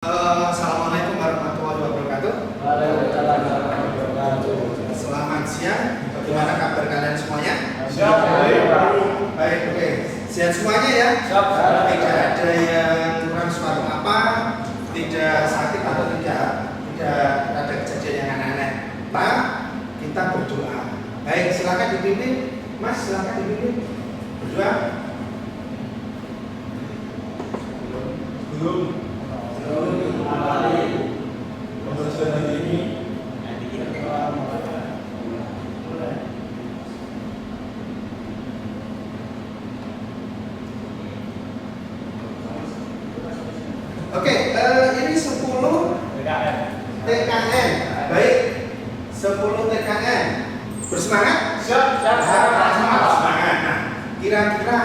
Assalamualaikum warahmatullahi wabarakatuh. Waalaikumsalam warahmatullahi wabarakatuh. Selamat siang. Bagaimana kabar kalian semuanya? Siap. Baik, oke. Sehat semuanya ya? Siap. Tidak ada yang kurang suatu apa, tidak sakit atau tidak ada kejadian yang aneh-aneh. Pak, kita berdoa. Baik, silakan dipimpin. Mas, silakan dipimpin. Berdoa. Belum mengawali pembahasan hari ini. Oke, ini 10 TKN. Baik, 10 TKN. Bersemangat? Siap. Bersemangat. Nah, kira-kira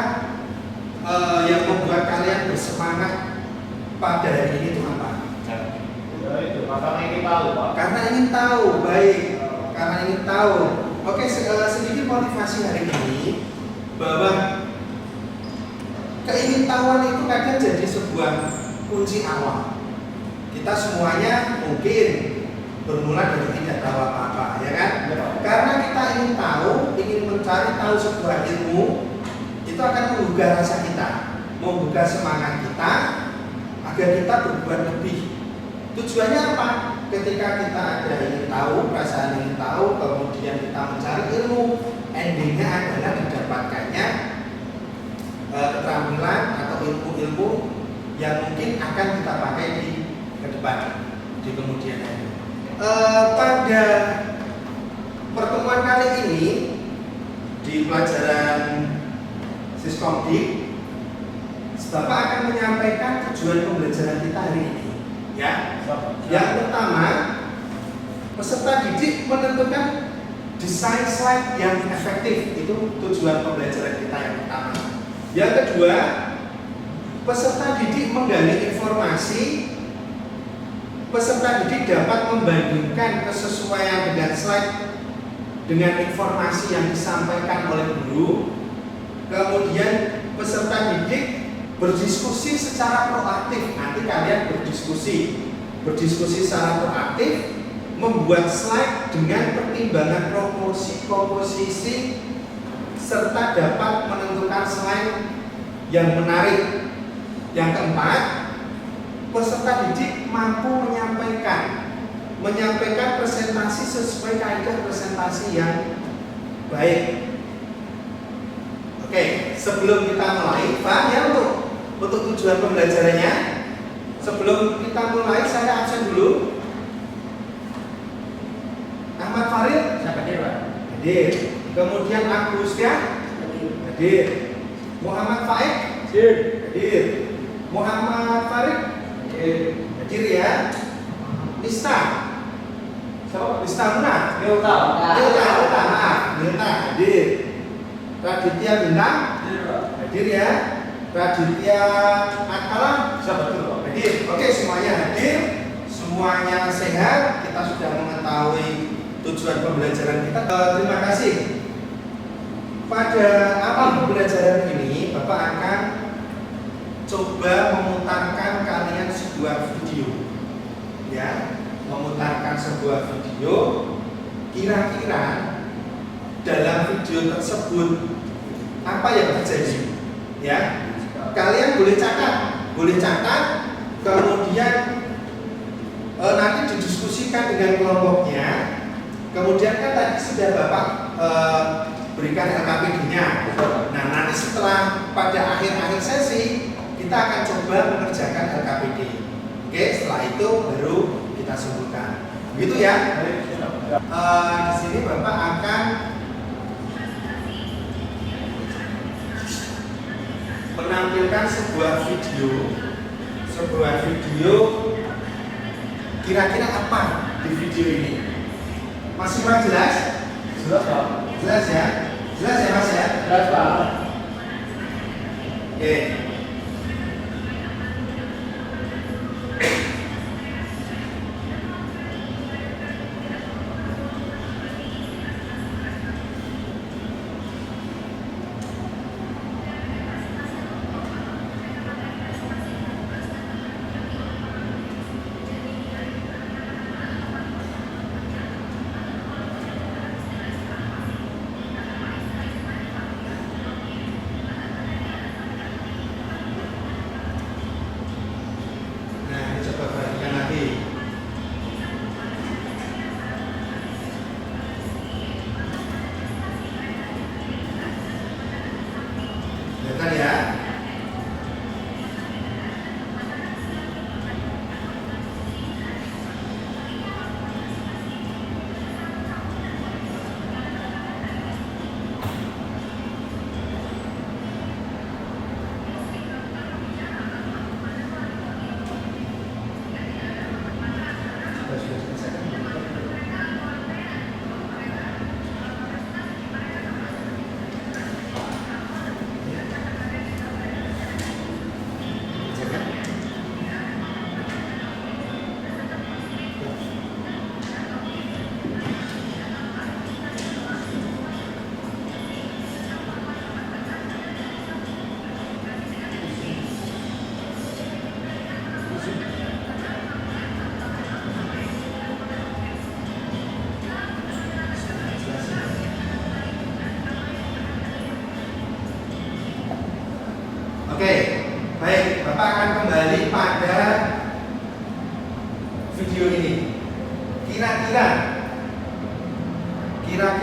yang membuat kalian bersemangat pada hari ini itu apa? Itu karena ingin tahu, Pak. Karena ingin tahu, baik. Karena ingin tahu. Oke, sedikit motivasi hari ini bahwa keingintahuan itu kadang jadi sebuah kunci awal. Kita semuanya mungkin bermula dari tidak tahu apa-apa, ya kan? Karena kita ingin tahu, ingin mencari tahu sebuah ilmu, itu akan menggugah rasa kita, membuka semangat kita agar kita berbuat lebih. Tujuannya apa? Ketika kita ada ingin tahu, perasaan ingin tahu, kemudian kita mencari ilmu, endingnya adalah didapatkannya keterampilan atau ilmu-ilmu yang mungkin akan kita pakai di ke depan, di kemudian hari. Pada pertemuan kali ini di pelajaran Siskomdik, Bapak akan menyampaikan tujuan pembelajaran kita hari ini. Ya, yang pertama, peserta didik menentukan desain slide yang efektif. Itu tujuan pembelajaran kita yang pertama. Yang kedua, peserta didik menggali informasi. Peserta didik dapat membandingkan kesesuaian dengan slide dengan informasi yang disampaikan oleh guru. Kemudian peserta didik berdiskusi secara proaktif. Nanti kalian berdiskusi secara proaktif, membuat slide dengan pertimbangan komposisi serta dapat menentukan slide yang menarik. Yang keempat, peserta didik mampu menyampaikan presentasi sesuai kaidah presentasi yang baik. Oke, sebelum kita mulai, paham ya untuk tujuan pembelajarannya? Sebelum kita mulai, saya absen dulu. Ahmad Farid hadir. Kemudian Agustia hadir. Muhammad Faik hadir. Muhammad Farid hadir ya. Lista Muna Milta hadir. Raditya Bintang hadir ya. Raditya Akala hadir. Oke, semuanya hadir, semuanya sehat. Kita sudah mengetahui tujuan pembelajaran kita. Terima kasih. Pada awal pembelajaran ini, Bapak akan coba memutarkan kalian sebuah video, ya, memutarkan sebuah video. Kira-kira dalam video tersebut apa yang terjadi? Ya, kalian boleh catat, kemudian nanti didiskusikan dengan kelompoknya. Kemudian kan tadi sudah Bapak berikan LKPD-nya. Nah, nanti setelah pada akhir sesi kita akan coba mengerjakan LKPD. Oke, setelah itu baru kita simpulkan. Begitu ya. Di sini Bapak akan menampilkan sebuah video. Kira-kira apa di video ini? Masih kurang jelas? Jelas ya? Jelas ya Mas ya? Jelas, Pak. Oke.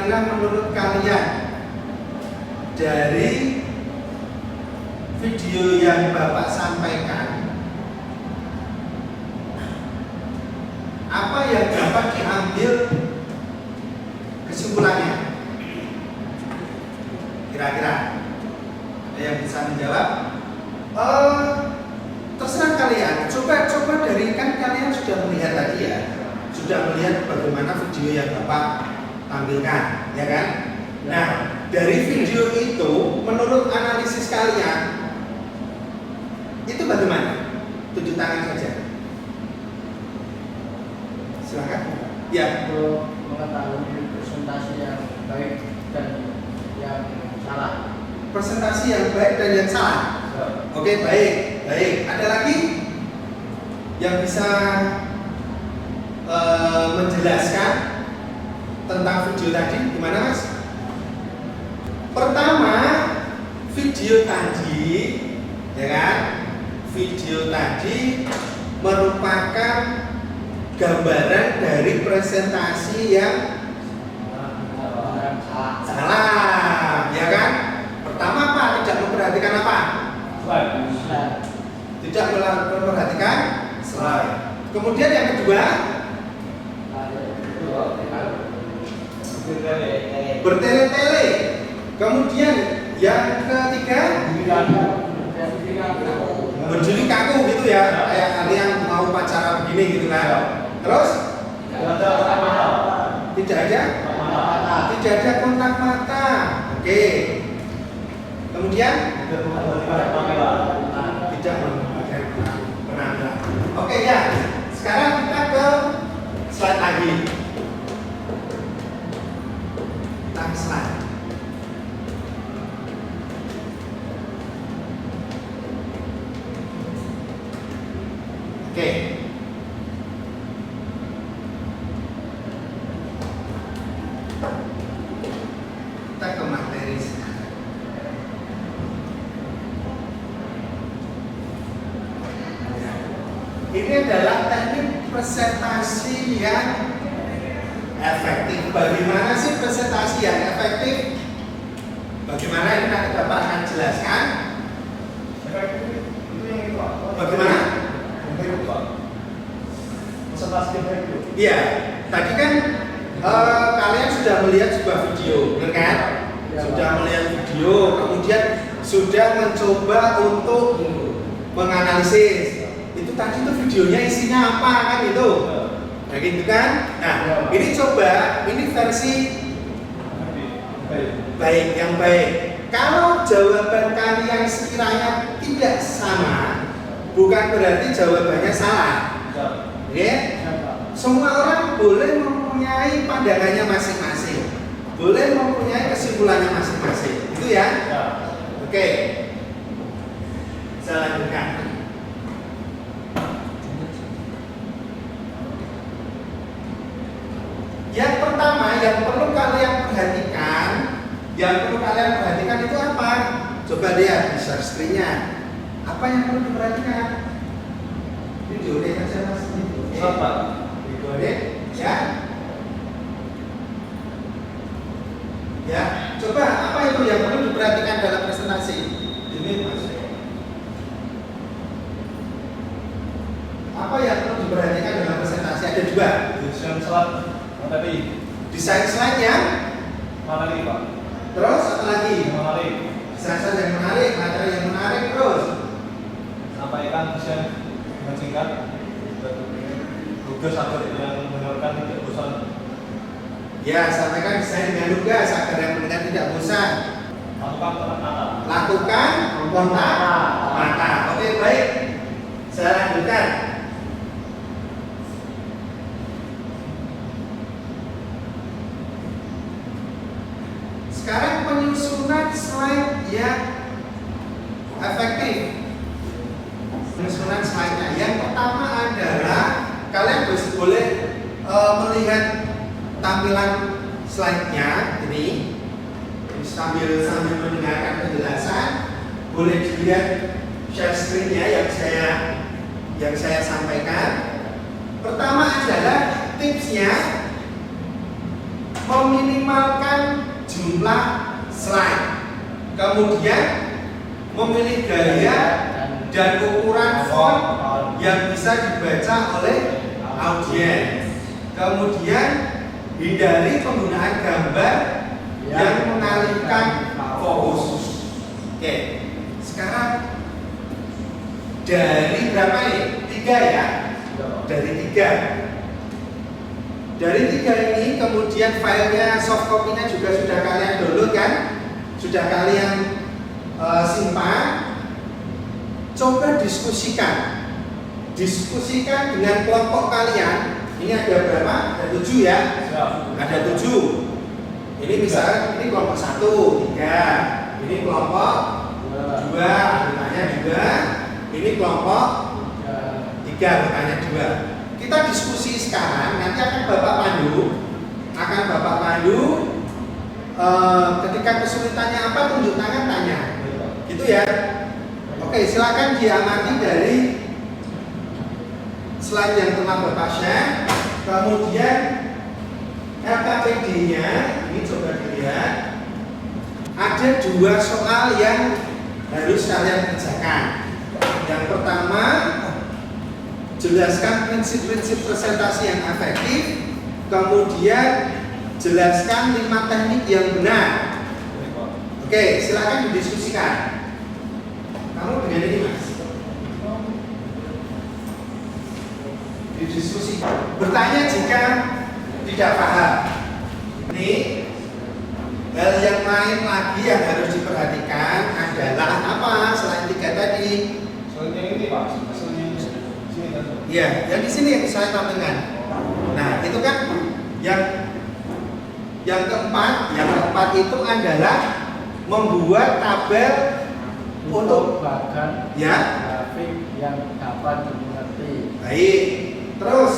kira-kira menurut kalian dari video yang Bapak sampaikan, apa yang dapat diambil kesimpulannya? Kira-kira ada yang bisa menjawab? Terserah kalian. Coba dari, kan kalian sudah melihat tadi ya, sudah melihat bagaimana video yang Bapak tampilkan, ya kan? Nah, dari video itu, menurut analisis kalian, itu bagaimana? Tunjuk tangan saja. Silakan. Ya. Untuk mengetahui presentasi yang baik dan yang salah. Presentasi yang baik dan yang salah. Oke, baik. Ada lagi yang bisa menjelaskan tentang video tadi? Gimana, Mas? Pertama, video tadi, ya kan? Video tadi merupakan gambaran dari presentasi yang salah, ya kan? Pertama apa? Tidak memperhatikan apa? Tidak memperhatikan slide. Kemudian yang kedua, bertele-tele. Kemudian yang ketiga, berdiri kaku gitu ya, kayak kalian mau pacara begini gitu kan. Terus tidak ada kontak mata. Oke. Kemudian tidak menggunakan penanda. Oke ya. Sekarang kita ke slide lagi. Slide. Oke. Kita ke materi sekarang. Ini adalah teknik presentasi yang efektif. Bagaimana sih presentasi yang efektif? Bagaimana ini nanti Bapak akan jelaskan. Bagaimana? Presentasi yang baik. Iya, tadi kan kalian sudah melihat sebuah video, benar kan? Sudah melihat video, kemudian sudah mencoba untuk menganalisis. Itu tadi tuh videonya isinya apa kan itu? Nah gitu kan? Nah ini coba, ini versi baik, yang baik. Kalau jawaban kalian sekiranya tidak sama, bukan berarti jawabannya salah. Oke? Semua orang boleh mempunyai pandangannya masing-masing, boleh mempunyai kesimpulannya masing-masing. Itu ya? Oke. Saya lanjutkan. Yang pertama yang perlu kalian perhatikan itu apa? Coba lihat di share screen-nya. Apa yang perlu diperhatikan? Video deh saja Mas. Apa? Video deh, ya. Ya, coba apa itu yang perlu diperhatikan dalam presentasi? Ini Mas. Apa yang perlu diperhatikan dalam presentasi? Ada dua. Desain slide tadi. Desain slide yang Mana lagi Pak? terus apa lagi? Mana lagi? Desain slide yang menarik, materi yang menarik terus. Sampaikan desain dengan singkat. Tugas agar yang mendengarkan tidak bosan. Ya, sampaikan desain dengan lugas agar yang mendengar tidak bosan. Lakukan kontak mata. Lakukan kontak mata. Oke, baik. Saya lanjutkan. Sekarang penyusunan slide yang efektif. Penyusunan slide-nya. Yang pertama adalah kalian boleh melihat tampilan slide-nya ini sambil mendengarkan penjelasan. Boleh dilihat share screen-nya yang saya sampaikan. Pertama adalah tipsnya meminimalkan jumlah slide, kemudian memilih gaya dan ukuran font yang bisa dibaca oleh audiens, kemudian hindari penggunaan gambar yang mengalihkan fokus. Oke, sekarang dari berapa nih? 3 ya? Dari 3. Dari 3 ini kemudian filenya, soft copy-nya juga sudah kalian download kan? Sudah kalian simpan. Coba diskusikan. Diskusikan dengan kelompok kalian. Ini ada berapa? Ada 7 ya? Ada 7. Ini misalnya ini kelompok 1, 3. Ini kelompok 2, anggotanya 2. Ini kelompok 3, anggotanya 2. Kita diskusi sekarang, nanti akan Bapak pandu ketika kesulitannya apa, tunjuk tangan tanya. Gitu ya. Oke, silakan diamati dari slide yang telah Bapak share. Kemudian LKPD-nya ini coba dilihat. Ada 2 soal yang harus kalian kerjakan. Yang pertama, jelaskan prinsip-prinsip presentasi yang efektif. Kemudian jelaskan 5 teknik yang benar. Oke, silakan didiskusikan. Kamu dengan ini Mas. Didiskusikan. Bertanya jika tidak paham. Ini hal yang lain lagi yang harus diperhatikan adalah apa selain 3 tadi? Soalnya ini Pak, soalnya sini kan. Iya, yang di sini yang saya tampilkan. Nah, itu kan yang keempat itu adalah membuat tabel untuk bagan ya. grafik yang dapat dimengerti. Baik. Terus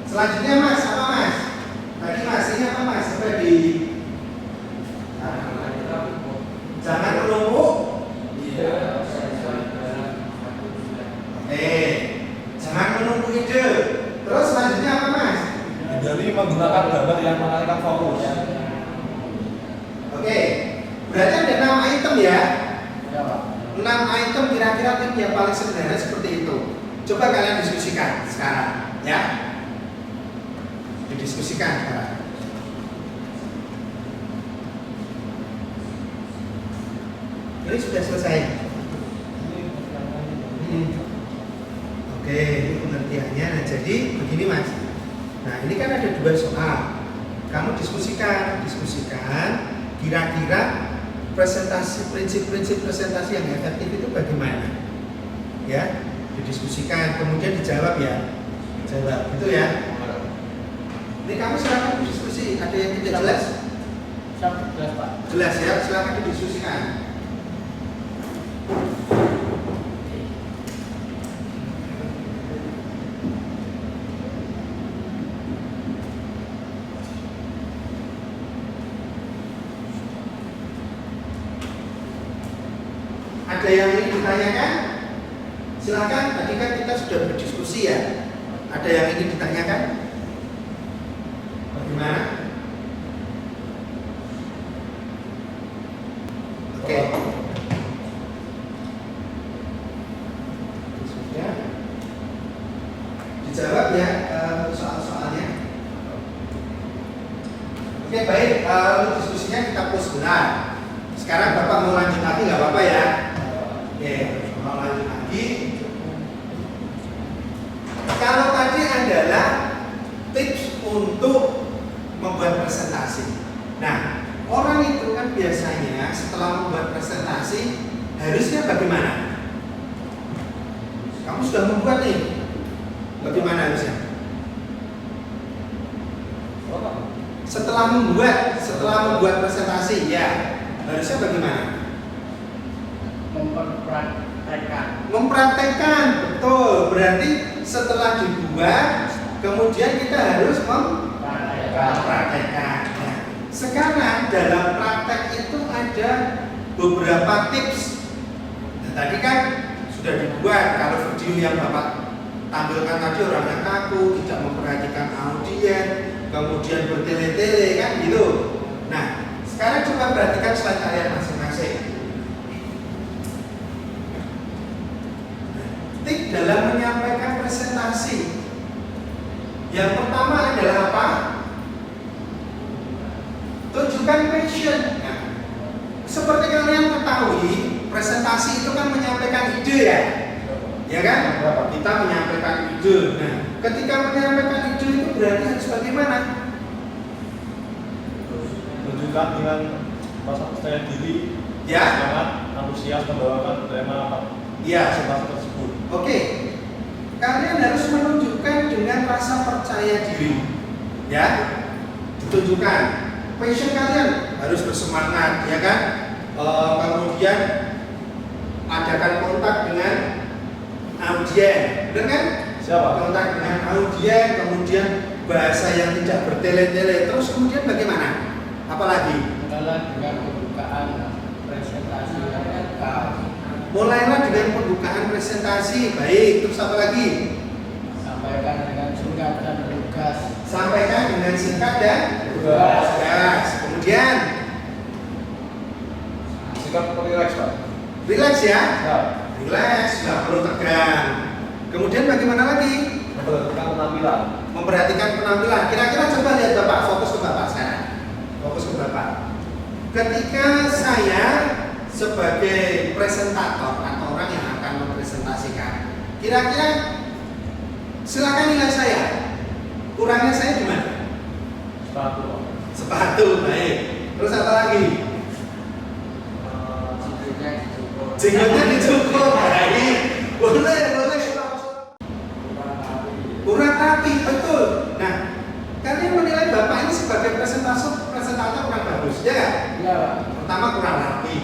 selanjutnya Mas, apa Mas? Tadi Mas ini apa Mas? Sampai di jangan menunggu. Jangan menunggu ide. Terus selanjutnya apa Mas? Hindari menggunakan gambar yang mengalihkan fokus. Oke. Berarti ada 6 item ya. Ya, Pak. 6 item kira-kira tim yang paling sederhana seperti itu. Coba kalian diskusikan sekarang ya. Didiskusikan sekarang. Ini sudah selesai. Oke, ini pengertiannya. Nah, jadi begini Mas. Nah, ini kan ada 2 soal. Kamu diskusikan kira-kira presentasi, prinsip-prinsip presentasi yang efektif itu bagaimana? Ya, didiskusikan, kemudian dijawab ya. Jawab, itu ya. Ini kamu silakan berdiskusi. Ada yang tidak jelas? Jelas, Pak. Jelas ya, silakan didiskusikan. Ada yang ingin ditanyakan? Silakan. Tadi kan kita sudah berdiskusi ya. Ada yang ingin ditanyakan? Bagaimana? Oke. Sudah. Dijawab ya soal-soalnya. Oke, baik. Untuk diskusinya kita pause sebentar. Sekarang Bapak mau lanjut lagi nggak apa-apa ya? Oke, mau lanjut lagi. Kalau tadi adalah tips untuk membuat presentasi. Nah, orang itu kan biasanya setelah membuat presentasi harusnya bagaimana? Kamu sudah membuat nih, bagaimana harusnya? Setelah membuat presentasi ya, harusnya bagaimana? Mempraktekkan, betul. Berarti setelah dibuat, kemudian kita harus mempraktekkan. Nah, sekarang dalam praktek itu ada beberapa tips. Nah, tadi kan sudah dibuat. Kalau video yang Bapak tampilkan tadi orangnya kaku, tidak memperhatikan audien, kemudian bertele-tele kan gitu. Nah, Sekarang coba perhatikan slide kalian masing-masing. Tik dalam menyampaikan presentasi. Yang pertama adalah apa? Tunjukkan passion. Nah, seperti kalian ketahui, presentasi itu kan menyampaikan ide ya. Ya kan? Kita menyampaikan ide. Nah, ketika menyampaikan ide itu berarti harus bagaimana? Menunjukkan dengan rasa percaya diri, Ya. semangat, antusias membawakan tema Ya. presentasi tersebut. Oke. Kalian harus menunjukkan dengan rasa percaya diri. Ya. Ditunjukkan. Passion kalian harus bersemangat, ya kan? Kemudian adakan kontak dengan audien, benar kan? Siapa? Kontak dengan audien, kemudian bahasa yang tidak bertele-tele. Terus kemudian bagaimana? Apalagi? Adalah dengan pembukaan presentasi yang lengkap. Mulailah dengan pembukaan presentasi. Baik, terus apa lagi? Sampaikan dengan singkat dan lugas. Sampaikan dengan singkat dan Lugas. lugas. Kemudian Sikap relax, Pak. relax ya. Ya. Relax, nggak perlu tegang. Kemudian bagaimana lagi? Memperhatikan penampilan. Memperhatikan penampilan. Kira-kira coba lihat Bapak, fokus ke Bapak sekarang. Fokus ke Bapak. Ketika saya sebagai presentator atau orang yang akan mempresentasikan, kira-kira silakan nilai saya. Kurangnya saya di mana? Sepatu, Pak. Sepatu, baik. Terus apa lagi? Jenggotnya dicukur. Jenggotnya dicukur, baik. Boleh. Kurang rapi, betul. Nah, kalian menilai Bapak ini sebagai presentator kurang bagus, ya nggak? Iya, Pak. Pertama kurang rapi,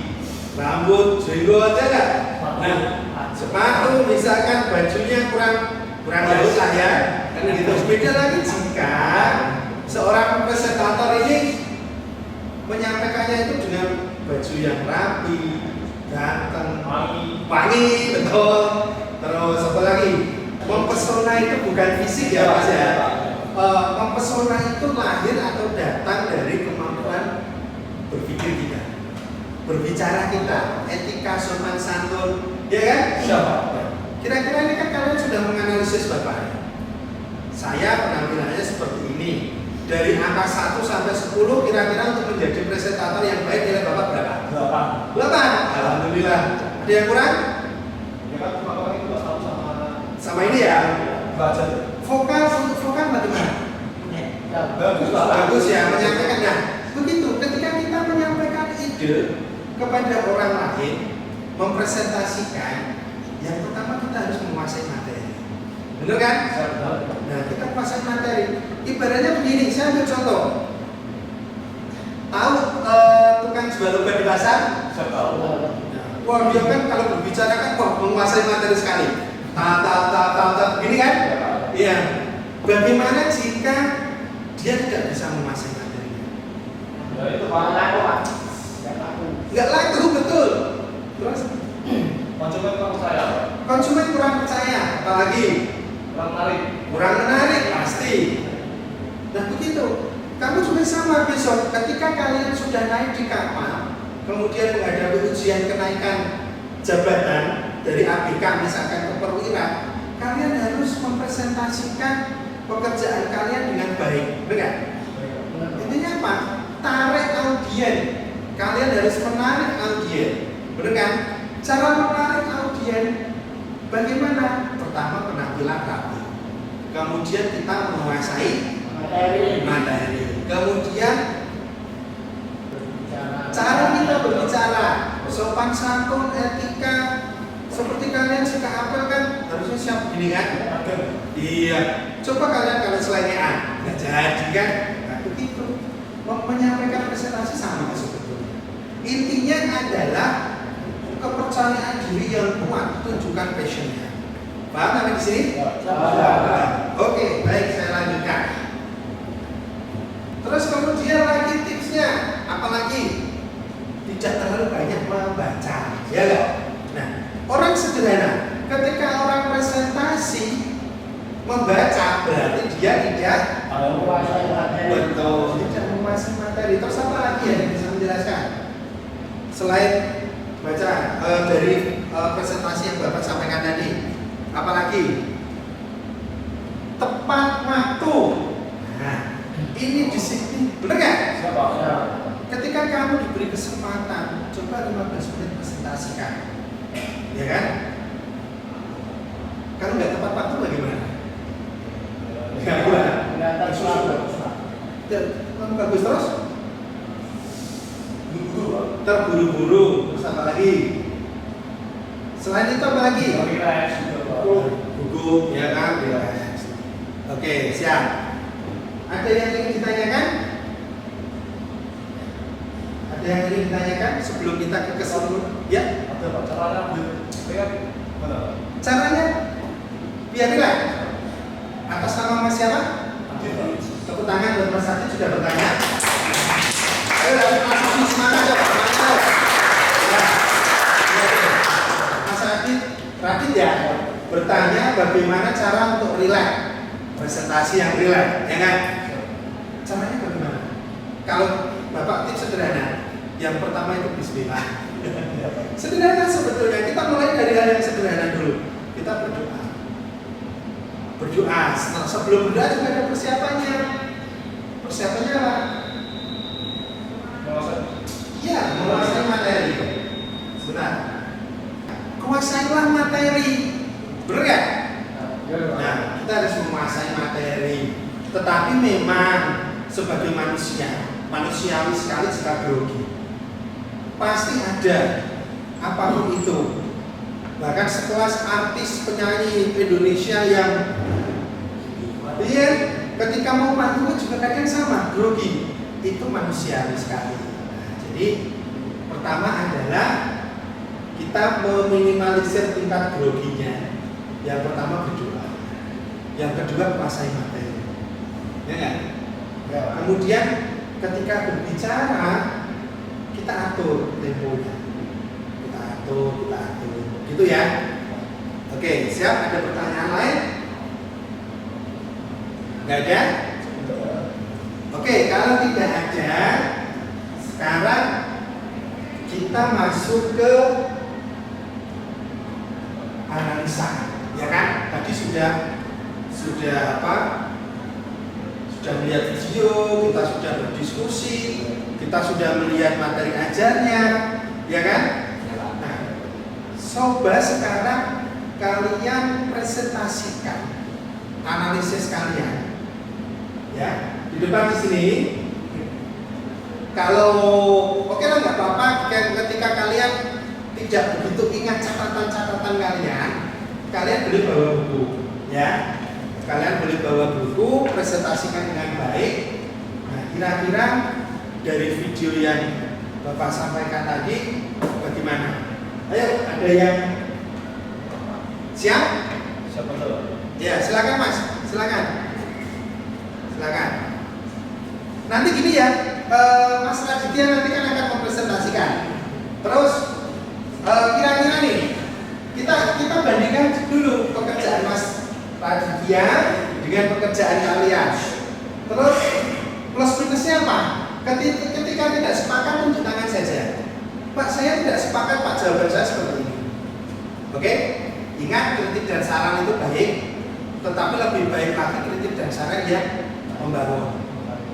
rambut, jenggot, ya nggak? Nah, sepatu, misalkan bajunya kurang bagus lah ya. Kan gitu. Beda lagi jika seorang presentator ini menyampaikannya itu dengan baju yang rapi, ganteng, wangi, betul. Terus apa lagi? Mempesona itu bukan fisik ya Mas ya. Mempesona itu lahir atau datang dari kemampuan berpikir kita, berbicara kita, etika, sopan santun, ya kan? Siapa? Kira-kira ini kan kalian sudah menganalisis Bapak. Saya penampilannya seperti ini. Dari angka 1 sampai 10 kira-kira untuk menjadi presentator yang baik nilai Bapak berapa? 8. Alhamdulillah. Ada yang kurang? Ya kan cuma orang itu satu Sama ini ya. baca. Vokal bagaimana? Ya, Bagus, Pak. Bagus ya menyampaikan. Nah, begitu. Ketika kita menyampaikan ide kepada orang lain, mempresentasikan, yang pertama kita harus menguasai materi. Benar kan? Nah, kita menguasai materi. Ibaratnya begini, saya ambil contoh. Tahu tukang jual obat di pasar? Siapa tahu? Wah, dia kan kalau berbicara kan menguasai materi sekali. Begini kan? Iya. Bagaimana jika dia tidak bisa menguasai materinya? Ya itu Pak. Pak. Nggak laku, betul. Terus Konsumen kurang percaya, Pak. konsumen kurang percaya, apalagi Kurang menarik. kurang menarik pasti. Nah begitu. Kamu juga sama besok ketika kalian sudah naik di kapal, kemudian menghadapi ujian kenaikan jabatan dari ABK misalkan ke perwira, kalian harus mempresentasikan pekerjaan kalian dengan baik, benar? Intinya apa? Tarik audien. Kalian harus menarik audien, benar kan? Cara menarik audien bagaimana? Pertama penampilan rapi, kemudian kita menguasai materi, kemudian cara kita berbicara, sopan santun, etika. Seperti kalian suka apel kan harusnya siap gini kan? Iya. Coba kalian kalau selengean, nggak jadi kan? Nah begitu. Menyampaikan presentasi sama sebetulnya. Intinya adalah kepercayaan diri yang kuat, tunjukkan passionnya. Paham sampai di sini? Oke, baik saya lanjutkan. Terus kemudian lagi tipsnya, apalagi tidak terlalu banyak membaca, ya nggak? Nah, orang sederhana, ketika orang presentasi membaca berarti dia tidak Menguasai materi. betul, tidak menguasai materi. Terus apa lagi yang bisa menjadi jelaskan. Selain baca dari presentasi yang Bapak sampaikan tadi, apalagi tepat waktu. Nah, ini disiplin, benar nggak? Siapa? Ketika kamu diberi kesempatan, coba 15 menit presentasikan, ya kan? Kalau nggak tepat waktu bagaimana? Kelihatan bagus. Dan bagus terus? Buru-buru, Pak. Terburu-buru, terus apa lagi? Selain itu apa lagi? Relax juga, Pak. Gugup, ya kan? Relax. Oke, siap. Ada yang ingin ditanyakan? Ada yang ingin ditanyakan sebelum kita ke kesimpulan? Ya, Ada Pak, caranya ambil lihat mana, Pak? caranya biar relax. Atas nama Mas siapa? Adit, Pak. Tepuk tangan buat Mas Adit sudah bertanya. Ayo, langsung semangat ya, semangat. Ya. Mas Adit, Radit ya, bertanya bagaimana cara untuk relax, presentasi yang relax, ya kan? Caranya bagaimana? Kalau Bapak tips sederhana, yang pertama itu bismillah. Sederhana sebetulnya, kita mulai dari hal yang sederhana dulu. Kita berdoa. Berdoa, sebelum berdoa juga ada persiapannya. Persiapannya apa? Iya, menguasai materi. Sebentar. Kuasailah materi. Benar nggak? Nah, kita harus menguasai materi. Tetapi memang sebagai manusia, manusiawi sekali jika grogi. Pasti ada apapun itu. Bahkan sekelas artis penyanyi Indonesia yang dia ketika mau manggung juga kadang sama, grogi. Itu manusiawi sekali. Nah, jadi pertama adalah kita meminimalisir tingkat groginya. Yang pertama berdoa. Yang kedua kuasai materi. Ya nggak? Ya. Kemudian ketika berbicara kita atur temponya. Kita atur. Gitu ya. Oke, siap? Ada pertanyaan lain? Nggak ada? Oke, kalau tidak ada, sekarang kita masuk ke analisa, ya kan? Tadi sudah apa? Sudah melihat video, kita sudah berdiskusi, kita sudah melihat materi ajarnya, ya kan? Nah, coba sekarang kalian presentasikan analisis kalian, ya. Di depan di sini, kalau oke lah nggak apa-apa ketika kalian tidak begitu ingat catatan-catatan kalian boleh bawa buku, ya. Kalian boleh bawa buku, presentasikan dengan baik. Nah, kira-kira dari video yang Bapak sampaikan tadi bagaimana? Ayo, ada yang siap? Siapa tahu? Ya, silakan Mas, silakan. Nanti gini ya, Mas Raditya nanti kan akan mempresentasikan. Terus kira-kira nih, kita bandingkan dulu pekerjaan Mas Raditya dengan pekerjaan kalian. Terus plus minusnya apa? Ketika tidak sepakat tunjuk tangan saja. Pak, saya tidak sepakat Pak, jawaban saya seperti ini. Oke? Ingat, kritik dan saran itu baik, tetapi lebih baik lagi kritik dan saran yang membangun.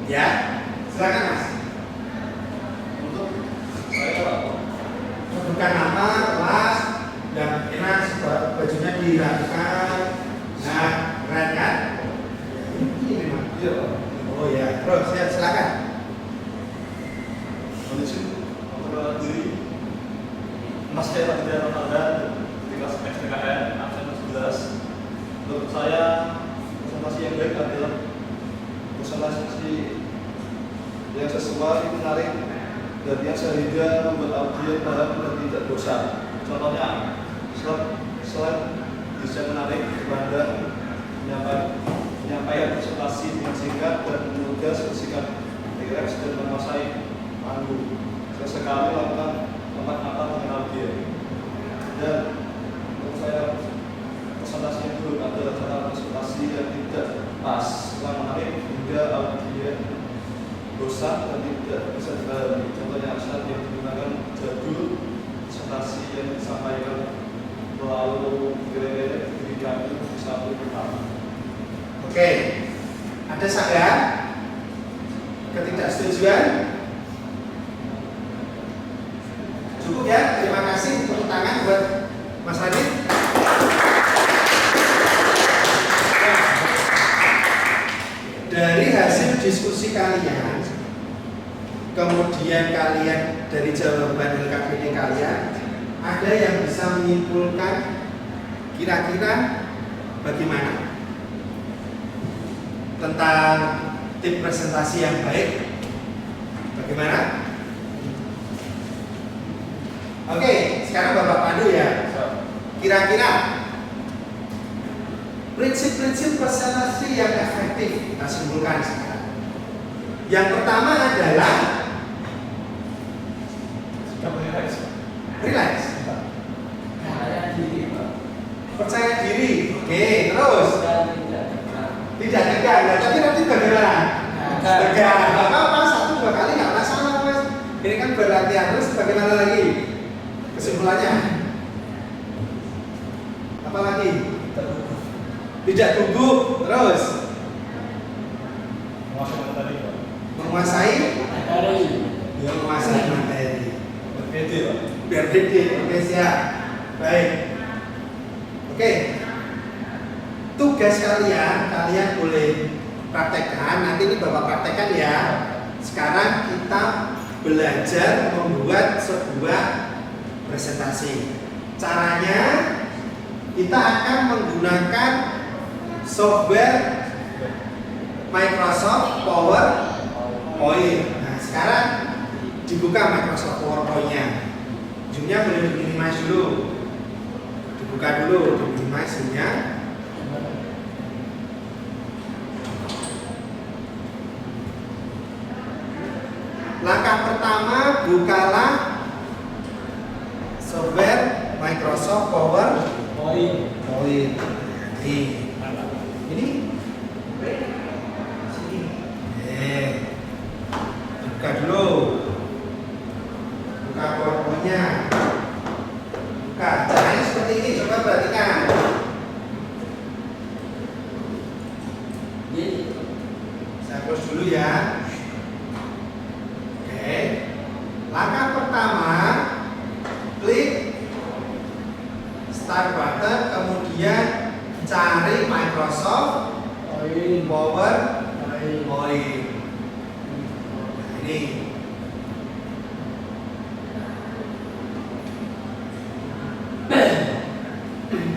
Ya, silakan Mas. Untuk saya apa? Bukan nama, kelas, dan enak, bajunya dirapikan. Nah, keren kan? Ini memang. Iya, Pak. Oh ya, terus ya silakan. Kondisi antara diri Mas saya tidak ada di kelas SPKN absen 11. Menurut saya presentasi yang baik adalah presentasi yang sesuai, menarik, dan yang sehingga membuat audiens paham dan tidak bosan. Contohnya, slide bisa menarik, dipandang, menyampaikan presentasi dengan singkat dan mudah, bersikap rileks dan menguasai panggung. Sesekali lakukan tempat mata dengan audiens. Dan menurut saya presentasi yang buruk adalah cara presentasi yang tidak pas, kurang menarik hingga audiens bosan dan tidak bisa dipahami. Contohnya yang digunakan jadul presentasi yang disampaikan melalui diri kami di satu pertama. Oke, ada sanggah? Ketidaksetujuan? Cukup ya, terima kasih. Tepuk tangan buat Mas Radit. Dari hasil diskusi kalian, kemudian kalian dari jawaban LKPD kalian, ada yang bisa menyimpulkan kira-kira bagaimana tentang tip presentasi yang baik? Bagaimana? Oke, sekarang Bapak Pandu ya. Kira-kira prinsip-prinsip presentasi yang efektif kita simpulkan sekarang. Yang pertama adalah relax. Percaya diri. Oke, terus tidak tegang. Nah, tapi nanti bagaimana? Tegang. Nggak apa-apa, 1-2 kali nggak masalah, Mas. Ini kan berlatihan. Terus bagaimana lagi? Kesimpulannya? Apa lagi? Tidak gugup. Terus menguasai materi. Biar pede. Oke, siap. Baik. Oke. Tugas kalian boleh praktekkan. Nanti ini Bapak praktekkan ya. Sekarang kita belajar membuat sebuah presentasi. Caranya kita akan menggunakan software Microsoft PowerPoint. Nah, sekarang dibuka Microsoft PowerPoint-nya. Zoom-nya boleh di-minimize dulu. Dibuka dulu, di-minimize Zoom-nya. Langkah pertama, bukalah software Microsoft PowerPoint. Ini buka dulu. Buka PowerPoint-nya. Buka. Caranya seperti ini. Coba perhatikan. Saya close dulu ya. Oke. Langkah pertama, klik start button, kemudian cari Microsoft PowerPoint. Ini.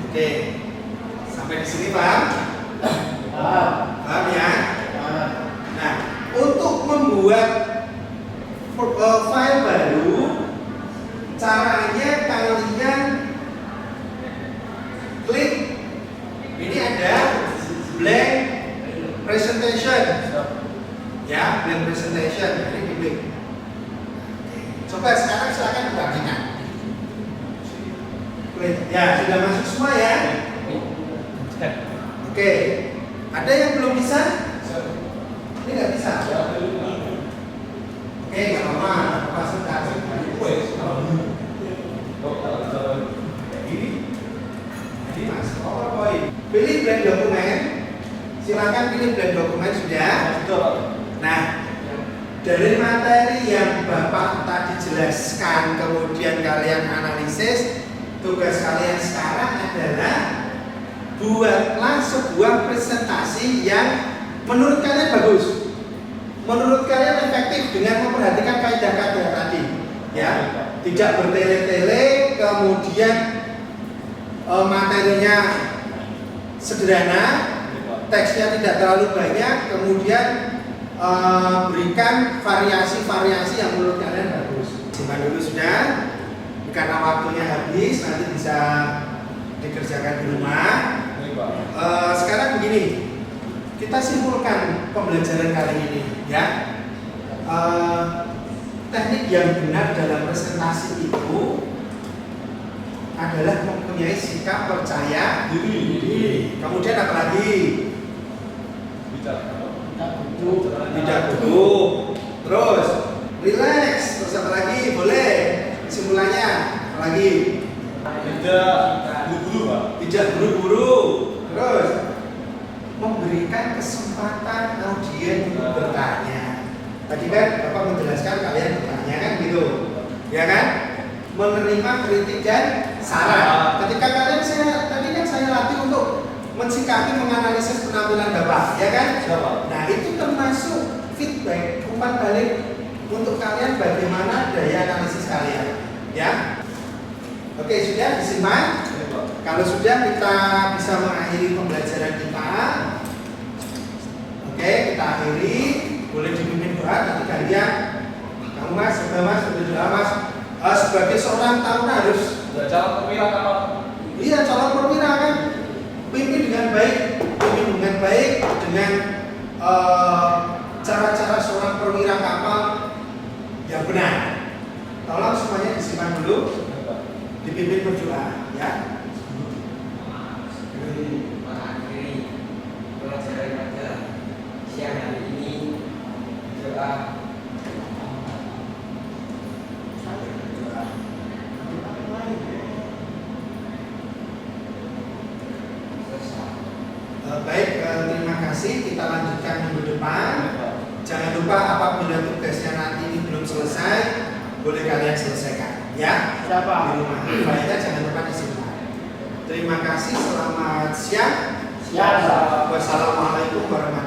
Oke. Sampai di sini paham? Paham ya? Nah, untuk membuat file baru, caranya kalian klik ini ada blank presentation ya, blank presentation ini diklik. Coba sekarang silakan perhatikan. Klik ya, sudah masuk semua ya. Oke, ada yang belum bisa? Ini nggak bisa. Oke, nggak apa-apa, sudah. Ini Mas, PowerPoint. Pilih blank dokumen. Silakan pilih blank dokumen sudah. Nah, dari materi yang Bapak tadi jelaskan, kemudian kalian analisis, tugas kalian sekarang adalah buatlah sebuah presentasi yang menurut kalian bagus, menurut kalian efektif dengan memperhatikan kaidah-kaidah tadi, ya, tidak bertele-tele, kemudian materinya sederhana, teksnya tidak terlalu banyak, kemudian berikan variasi-variasi yang menurut kalian bagus. Simpan dulu sudah, karena waktunya habis, nanti bisa dikerjakan di rumah. Sekarang begini, kita simpulkan pembelajaran kali ini, ya. Teknik yang benar dalam presentasi itu adalah mempunyai sikap percaya diri. Kemudian apa lagi? Tidak gugup. Terus relax. Terus apa lagi? Boleh kesimpulannya lagi Tidak buru-buru Pak. tidak buru-buru, terus memberikan kesempatan audien untuk bertanya. Tadi kan Bapak menjelaskan kalian bertanya kan gitu, ya kan? Menerima kritik dan saran. Ketika kalian tadi kan saya latih untuk mensikapi menganalisis penampilan Bapak, ya kan? Siapa? Nah itu termasuk feedback umpan balik untuk kalian bagaimana daya analisis kalian, ya. Oke, sudah disimpan. Ini Pak. Kalau sudah kita bisa mengakhiri pembelajaran kita. Oke, kita akhiri. Boleh dipimpin doa nanti kalian. Kamu Mas, sudah Mas, sudah doa Mas. Sebagai seorang taruna harus Calon perwira kapal. iya calon perwira kan. Pimpin dengan baik, dengan cara-cara seorang perwira kapal yang benar. Tolong semuanya disimpan dulu, dipimpin berdoa, ya. Mengakhiri pelajaran pada siang hari ini doa. Baik, terima kasih. Kita lanjutkan minggu depan. Jangan lupa apabila tugasnya nanti ini belum selesai, boleh kalian selesaikan, ya. Siapa? Di rumah. Faedah jangan lupa disimpan. Terima kasih. Selamat siang. Siapa? Wassalamualaikum warahmatullahi wabarakatuh.